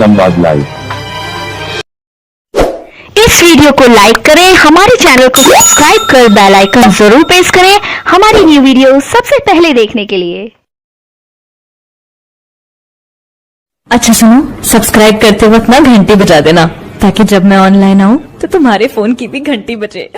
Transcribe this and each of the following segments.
संवाद लाइव। इस वीडियो को लाइक करें, हमारे चैनल को सब्सक्राइब कर बेल आइकन जरूर प्रेस करें हमारी न्यू वीडियो सबसे पहले देखने के लिए। अच्छा सुनो, सब्सक्राइब करते वक्त ना घंटी बजा देना, ताकि जब मैं ऑनलाइन आऊं तो तुम्हारे फोन की भी घंटी बजे।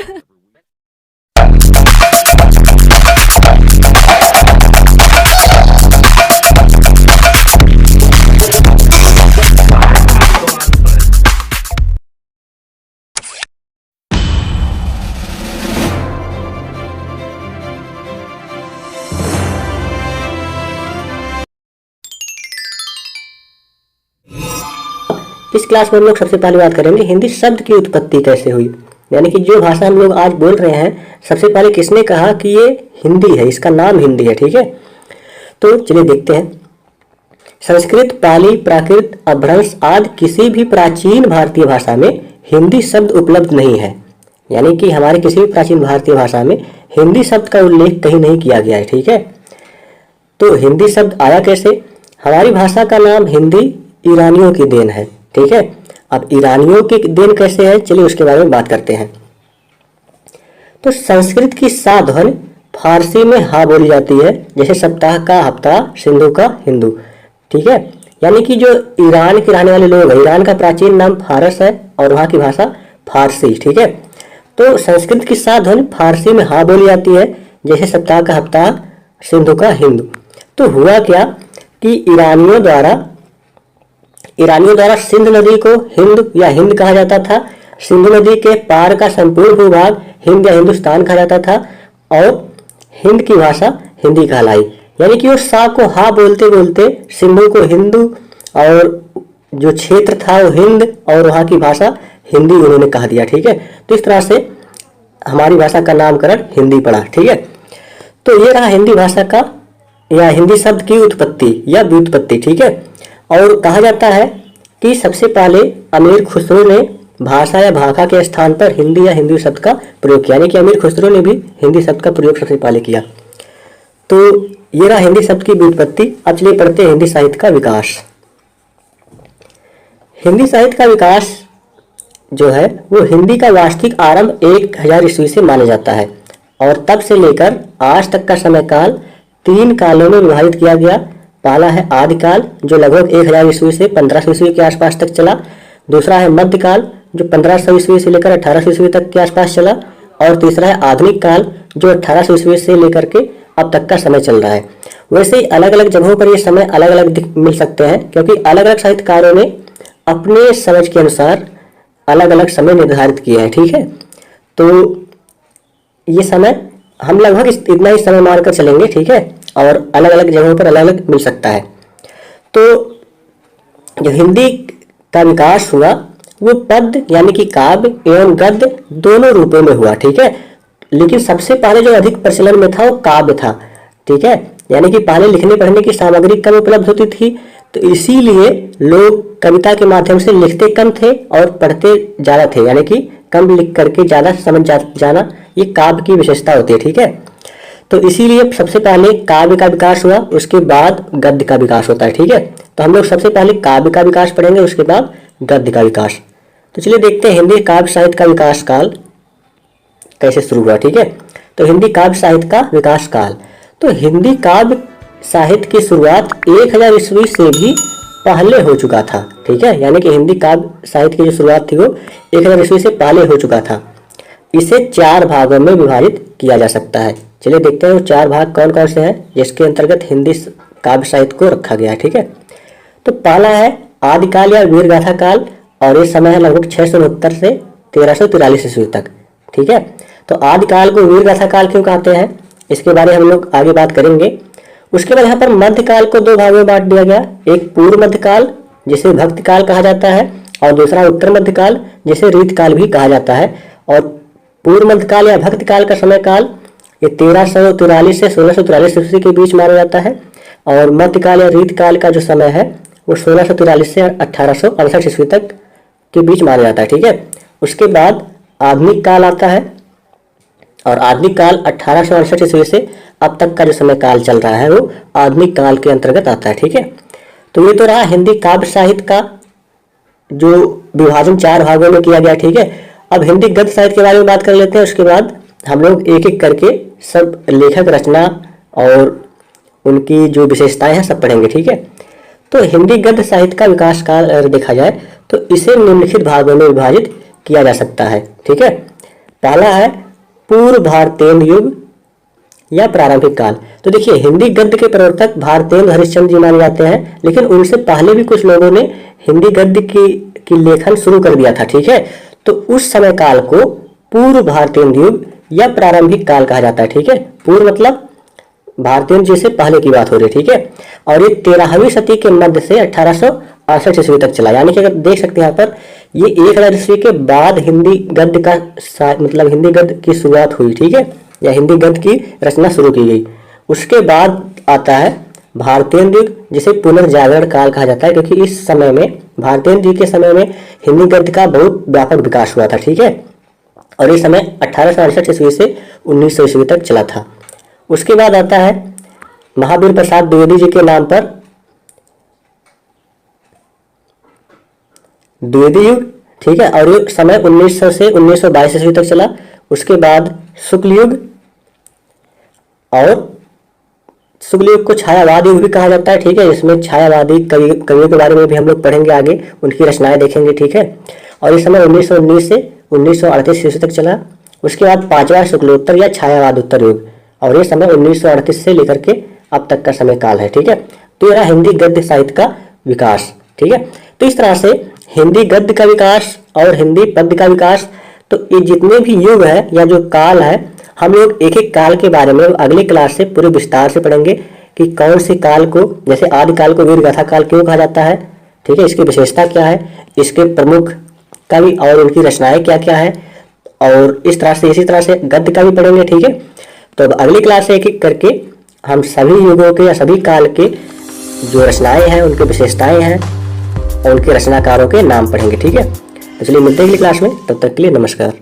इस क्लास में हम लोग सबसे पहले बात करेंगे हिंदी शब्द की उत्पत्ति कैसे हुई, यानी कि जो भाषा हम लोग आज बोल रहे हैं सबसे पहले किसने कहा कि ये हिंदी है, इसका नाम हिंदी है। ठीक है, तो चलिए देखते हैं। संस्कृत, पाली, प्राकृत, अपभ्रंश आदि किसी भी प्राचीन भारतीय भाषा में हिंदी शब्द उपलब्ध नहीं है, यानी कि हमारे किसी भी प्राचीन भारतीय भाषा में हिंदी शब्द का उल्लेख कहीं नहीं किया गया है। ठीक है, तो हिंदी शब्द आया कैसे? हमारी भाषा का नाम हिंदी ईरानियों की देन है। ठीक है, अब ईरानियों की देन कैसे है, चलिए उसके बारे में बात करते हैं। तो संस्कृत की सा ध्वनि फारसी में हा बोली जाती है, जैसे सप्ताह का हफ्ता, सिंधु का हिंदू। ठीक है, यानी कि जो ईरान के रहने वाले लोग हैं, ईरान का प्राचीन नाम फारस है और वहाँ की भाषा फारसी। ठीक है, तो संस्कृत की सा ध्वनि फारसी में हा बोली जाती है, जैसे सप्ताह का हफ्ता, सिंधु का हिंदू। तो हुआ क्या कि ईरानियों द्वारा सिंध नदी को हिंद या हिंद कहा जाता था। सिंधु नदी के पार का संपूर्ण भूभाग हिंद या हिंदुस्तान कहा जाता था और हिंद की भाषा हिंदी कहलाई। यानी कि वो सा को हा बोलते बोलते सिंधु को हिंदू और जो क्षेत्र था वो हिंद और वहाँ की भाषा हिंदी उन्होंने कहा दिया। ठीक है, तो इस तरह से हमारी भाषा का नामकरण हिंदी पड़ा। ठीक है, तो ये रहा हिंदी भाषा का या हिंदी शब्द की उत्पत्ति या व्युत्पत्ति। ठीक है, और कहा जाता है कि सबसे पहले अमीर खुसरो ने भाषा या भाषा के स्थान पर हिंदी या हिंदी शब्द का प्रयोग किया, यानी कि अमीर खुसरो ने भी हिंदी शब्द का प्रयोग सबसे पहले किया। तो ये रहा हिंदी शब्द की व्युत्पत्ति। अब चलिए पढ़ते हैं हिंदी साहित्य का विकास। हिंदी साहित्य का विकास जो है वो हिंदी का वास्तविक आरंभ 1000 ईस्वी से माना जाता है और तब से लेकर आज तक का समय काल 3 कालों में विभाजित किया गया। पहला है आदिकाल जो लगभग 1000 ईस्वी से 1500 ईस्वी के आसपास तक चला। दूसरा है मध्यकाल जो 1500 ईस्वी से लेकर 1800 ईस्वी तक के आसपास चला। और तीसरा है आधुनिक काल जो 1800 ईस्वी से लेकर के अब तक का समय चल रहा है। वैसे ही अलग अलग जगहों पर ये समय अलग अलग मिल सकते हैं, क्योंकि अलग अलग साहित्यकारों ने अपने समझ के अनुसार अलग अलग समय निर्धारित किए हैं। ठीक है, तो ये समय हम लगभग इतना ही समय मानकर चलेंगे। ठीक है, और अलग अलग जगहों पर अलग अलग मिल सकता है। तो जो हिंदी का विकास हुआ वो पद्य यानी कि काव्य एवं गद्य दोनों रूपों में हुआ। ठीक है, लेकिन सबसे पहले जो अधिक प्रचलन में था वो काव्य था। ठीक है, यानी कि पहले लिखने पढ़ने की सामग्री कम उपलब्ध होती थी, तो इसीलिए लोग कविता के माध्यम से लिखते कम थे और पढ़ते ज़्यादा थे, यानी कि कम लिख करके ज़्यादा समझ जाना ये काव्य की विशेषता होती है। ठीक है, तो इसीलिए सबसे पहले काव्य का विकास हुआ, उसके बाद गद्य का विकास होता है। ठीक है, तो हम लोग सबसे पहले काव्य का विकास पढ़ेंगे, उसके बाद गद्य का विकास। तो चलिए देखते हैं हिंदी काव्य साहित्य का विकास काल कैसे शुरू हुआ। ठीक है, तो हिंदी काव्य साहित्य का विकास काल, तो हिंदी काव्य साहित्य की शुरुआत 1000 ईस्वी से भी पहले हो चुका था। ठीक है, यानी कि हिंदी काव्य साहित्य की जो शुरुआत थी वो 1000 ईस्वी से पहले हो चुका था। इसे 4 भागों में विभाजित किया जा सकता है। चलिए देखते हैं वो 4 भाग कौन कौन से हैं जिसके अंतर्गत हिंदी काव्य साहित्य को रखा गया है। ठीक है, तो पहला है आदिकाल या वीरगाथा काल और ये समय है लगभग 669 से 1343 ईस्वी तक। ठीक है, तो आदिकाल को वीरगाथा काल क्यों कहते हैं इसके बारे में हम लोग आगे बात करेंगे। उसके बाद यहाँ पर मध्यकाल को 2 भागों में बांट दिया गया, एक पूर्व मध्यकाल जिसे भक्ति काल कहा जाता है और दूसरा उत्तर मध्यकाल जिसे रीतकाल भी कहा जाता है। और पूर्व मध्यकाल या भक्ति काल का समय काल ये 1343 से 1643 ईस्वी के बीच माना जाता है और मध्यकाल या रीतकाल का जो समय है वो 1643 से 1868 ईस्वी तक के बीच माना जाता है। ठीक है, उसके बाद आधुनिक काल आता है और आधुनिक काल 1868 ईस्वी से अब तक का जो समय काल चल रहा है वो आधुनिक काल के अंतर्गत आता है। ठीक है, तो ये तो रहा हिंदी काव्य साहित्य का जो विभाजन 4 भागों में किया गया, ठीक है। अब हिंदी गद्य साहित्य के बारे में बात कर लेते हैं, उसके बाद हम लोग एक एक करके सब लेखक, रचना और उनकी जो विशेषताएं हैं सब पढ़ेंगे, ठीक है। तो हिंदी गद्य साहित्य का विकास काल अगर देखा जाए तो इसे निम्नलिखित भागों में विभाजित किया जा सकता है, ठीक है। पहला है पूर्व भारतेंद्र युग या प्रारंभिक काल। तो देखिए, हिंदी गद्य के प्रवर्तक भारतेंद्र हरिश्चंद्र जी माने जाते हैं, लेकिन उनसे पहले भी कुछ लोगों ने हिंदी गद्य की लेखन शुरू कर दिया था, ठीक है। तो उस समय काल को पूर्व भारतेंद्र युग या प्रारंभिक काल कहा जाता है, ठीक है। पूर्व मतलब भारतेंद्र जी से पहले की बात हो रही है, ठीक है। और ये 13वीं सदी के मध्य से 1868 ईस्वी तक चला, यानी कि अगर देख सकते हैं यहाँ पर, ये 1000 ईस्वी के बाद हिंदी गद्य का मतलब हिंदी गद्य की शुरुआत हुई, ठीक है, या हिंदी गद्य की रचना शुरू की गई। उसके बाद आता है भारतेंद्र युग, जिसे पुनर्जागरण काल कहा जाता है, क्योंकि इस समय में भारतेंद्र जी के समय में हिंदी गद्य का बहुत व्यापक विकास हुआ था, ठीक है। और ये समय 1868 ईस्वी से 1900 ईस्वी तक चला था। उसके बाद आता है महावीर प्रसाद द्विवेदी जी के नाम पर द्विवेदी युग, ठीक है। और ये समय 1900 से 1922 ईस्वी तक चला। उसके बाद शुक्ल युग, और शुक्ल युग को छायावाद युग भी कहा जाता है, ठीक है। इसमें छायावादी कवियों के बारे में भी हम लोग पढ़ेंगे आगे, उनकी रचनाएं देखेंगे, ठीक है। और इस समय 1919 से 1938 ईस्वी तक चला। उसके बाद पांचवा शुक्लोत्तर या छायावाद उत्तर युग, और ये समय 1938 से लेकर के अब तक का समय काल है, ठीक है। तो यह हिंदी गद्य साहित्य का विकास, ठीक है। तो इस तरह से हिंदी गद्य का विकास और हिंदी पद्य का विकास, तो ये जितने भी युग है या जो काल है, हम लोग एक एक काल के बारे में अगले क्लास से पूरे विस्तार से पढ़ेंगे कि कौन से काल को, जैसे आदि काल को वीर गाथा काल क्यों कहा जाता है, ठीक है, इसकी विशेषता क्या है, इसके प्रमुख कवि और उनकी रचनाएं क्या क्या है, और इस तरह से इसी तरह से गद्य का भी पढ़ेंगे, ठीक है। तो अब अगली क्लास से एक एक करके हम सभी युगों के या सभी काल के जो रचनाएं हैं, उनकी विशेषताएं हैं और उनके रचनाकारों के नाम पढ़ेंगे, ठीक है। तो चलिए मिलते हैं अगली क्लास में, तब तक के लिए नमस्कार।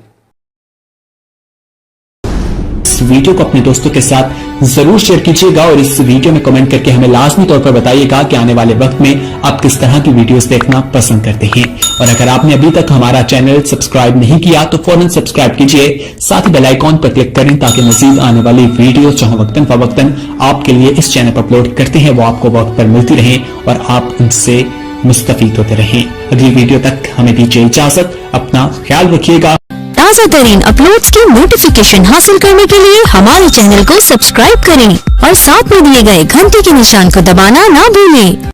इस वीडियो को अपने दोस्तों के साथ जरूर शेयर कीजिएगा और इस वीडियो में कमेंट करके हमें लाजमी तौर पर बताइएगा कि आने वाले वक्त में आप किस तरह की वीडियोस देखना पसंद करते हैं। और अगर आपने अभी तक हमारा चैनल सब्सक्राइब नहीं किया तो फौरन सब्सक्राइब कीजिए, साथ ही बेल आइकॉन पर क्लिक करें ताकि मजीद आने वाली वीडियो जो वक्तन फवक्तन आपके लिए इस चैनल पर अपलोड करते हैं वो आपको वक्त पर मिलती रहे और आप उनसे मुस्तफीद होते रहें। अगली वीडियो तक हमें दीजिए इजाजत, अपना ख्याल रखिएगा। ताज़ा तरीन अपलोड्स की नोटिफिकेशन हासिल करने के लिए हमारे चैनल को सब्सक्राइब करें और साथ में दिए गए घंटी के निशान को दबाना ना भूलें।